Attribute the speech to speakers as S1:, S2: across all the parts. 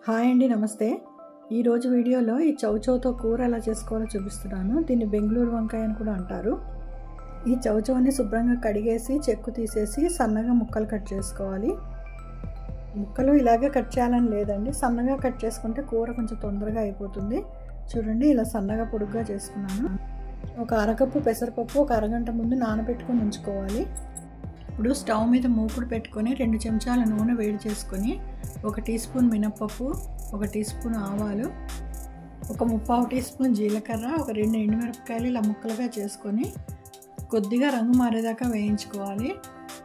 S1: Hi అండి, నమస్తే. ఈరోజు వీడియోలో ఈ చౌచౌతో కూర ఎలా చేసుకోవాలో చూపిస్తున్నాను. దీన్ని బెంగళూరు వంకాయ అని కూడా అంటారు. ఈ చౌచౌని శుభ్రంగా కడిగేసి చెక్కు తీసేసి సన్నగా ముక్కలు కట్ చేసుకోవాలి. ముక్కలు ఇలాగే కట్ చేయాలని లేదండి, సన్నగా కట్ చేసుకుంటే కూర కొంచెం తొందరగా అయిపోతుంది. చూడండి, ఇలా సన్నగా పొడుగ్గా చేసుకున్నాను. ఒక అరకప్పు పెసరపప్పు ఒక అరగంట ముందు నానబెట్టుకొని ఉంచుకోవాలి. ఇప్పుడు స్టవ్ మీద మూకుడు పెట్టుకొని 2 చెంచాల నూనె వేడి చేసుకొని 1 టీ స్పూన్ మినప్పప్పు, 1 టీ స్పూన్ ఆవాలు, ఒక 3/4 టీ స్పూన్ జీలకర్ర, ఒక 2 ఎండుమిరపకాయలు ఇలా ముక్కలుగా చేసుకొని కొద్దిగా రంగు మారేదాకా వేయించుకోవాలి.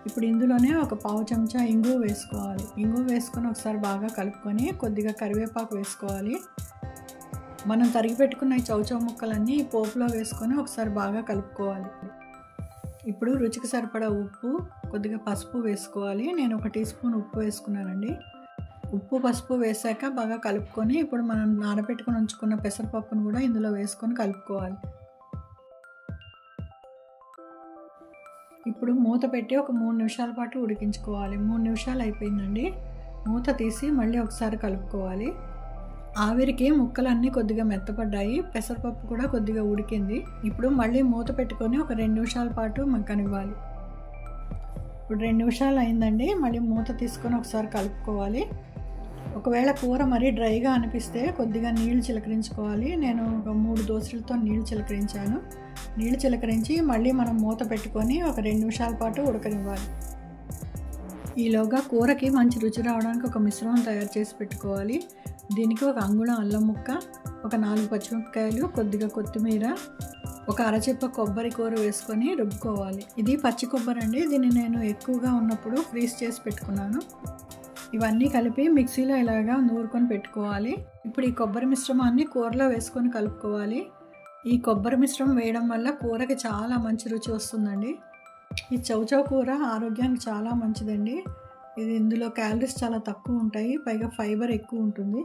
S1: ఇప్పుడు ఇందులోనే ఒక 1/2 చెంచా ఇంగువ వేసుకోవాలి. ఇంగువ వేసుకొని ఒకసారి బాగా కలుపుకొని కొద్దిగా కరివేపాకు వేసుకోవాలి. మనం తరిగి పెట్టుకున్న ఈ చౌచౌ ముక్కలన్నీ పోపులో వేసుకొని ఒకసారి బాగా కలుపుకోవాలి. ఇప్పుడు రుచికి సరిపడా ఉప్పు, కొద్దిగా పసుపు వేసుకోవాలి. నేను 1 టీ స్పూన్ ఉప్పు వేసుకున్నానండి. ఉప్పు పసుపు వేసాక బాగా కలుపుకొని ఇప్పుడు మనం నానబెట్టుకుని ఉంచుకున్న పెసరపప్పును కూడా ఇందులో వేసుకొని కలుపుకోవాలి. ఇప్పుడు మూత పెట్టి ఒక 3 నిమిషాల పాటు ఉడికించుకోవాలి. 3 నిమిషాలు అయిపోయిందండి. మూత తీసి మళ్ళీ ఒకసారి కలుపుకోవాలి. ఆవిరికి ముక్కలన్నీ కొద్దిగా మెత్తపడ్డాయి, పెసరపప్పు కూడా కొద్దిగా ఉడికింది. ఇప్పుడు మళ్ళీ మూత పెట్టుకొని ఒక 2 నిమిషాల పాటు మగ్గనివ్వాలి. ఇప్పుడు 2 నిమిషాలు అయిందండి. మళ్ళీ మూత తీసుకొని ఒకసారి కలుపుకోవాలి. ఒకవేళ కూర మరీ డ్రైగా అనిపిస్తే కొద్దిగా నీళ్లు చిలకరించుకోవాలి. నేను ఒక 3 దోసెలతో నీళ్లు చిలకరించాను. నీళ్లు చిలకరించి మళ్ళీ మనం మూత పెట్టుకొని ఒక 2 నిమిషాల పాటు ఉడకనివ్వాలి. ఈలోగా కూరకి మంచి రుచి రావడానికి ఒక మిశ్రమం తయారు చేసి పెట్టుకోవాలి. దీనికి ఒక అంగుళం అల్లం ముక్క, ఒక 4 పచ్చిమిరపకాయలు, కొద్దిగా కొత్తిమీర, ఒక అరచిప్ప కొబ్బరి కూర వేసుకొని రుబ్బుకోవాలి. ఇది పచ్చి కొబ్బరి అండి. దీన్ని నేను ఎక్కువగా ఉన్నప్పుడు ఫ్రీజ్ చేసి పెట్టుకున్నాను. ఇవన్నీ కలిపి మిక్సీలో ఇలాగా నూరుకొని పెట్టుకోవాలి. ఇప్పుడు ఈ కొబ్బరి మిశ్రమాన్ని కూరలో వేసుకొని కలుపుకోవాలి. ఈ కొబ్బరి మిశ్రమం వేయడం వల్ల కూరకి చాలా మంచి రుచి వస్తుందండి. ఈ చౌచౌ కూర ఆరోగ్యానికి చాలా మంచిదండి. ఇందులో క్యాలరీస్ చాలా తక్కువ ఉంటాయి, పైగా ఫైబర్ ఎక్కువ ఉంటుంది.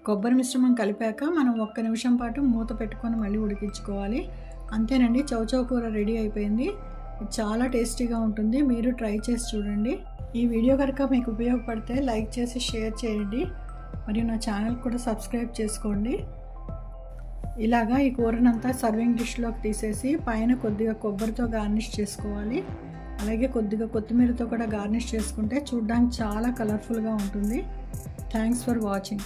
S1: కొబ్బరి మిశ్రమం కలిపాక మనం 1 నిమిషం పాటు మూత పెట్టుకొని మళ్ళీ ఉడికించుకోవాలి. అంతేనండి, చౌచౌ కూర రెడీ అయిపోయింది. చాలా టేస్టీగా ఉంటుంది. మీరు ట్రై చేసి చూడండి. ఈ వీడియో కనుక మీకు ఉపయోగపడితే లైక్ చేసి షేర్ చేయండి. మరియు నా ఛానల్ కూడా సబ్స్క్రైబ్ చేసుకోండి. ఇలాగా ఈ కూరనంతా సర్వింగ్ డిష్లోకి తీసేసి పైన కొద్దిగా కొబ్బరితో గార్నిష్ చేసుకోవాలి. అలాగే కొద్దిగా కొత్తిమీరతో కూడా గార్నిష్ చేసుకుంటే చూడడానికి చాలా కలర్ఫుల్గా ఉంటుంది. Thanks for watching.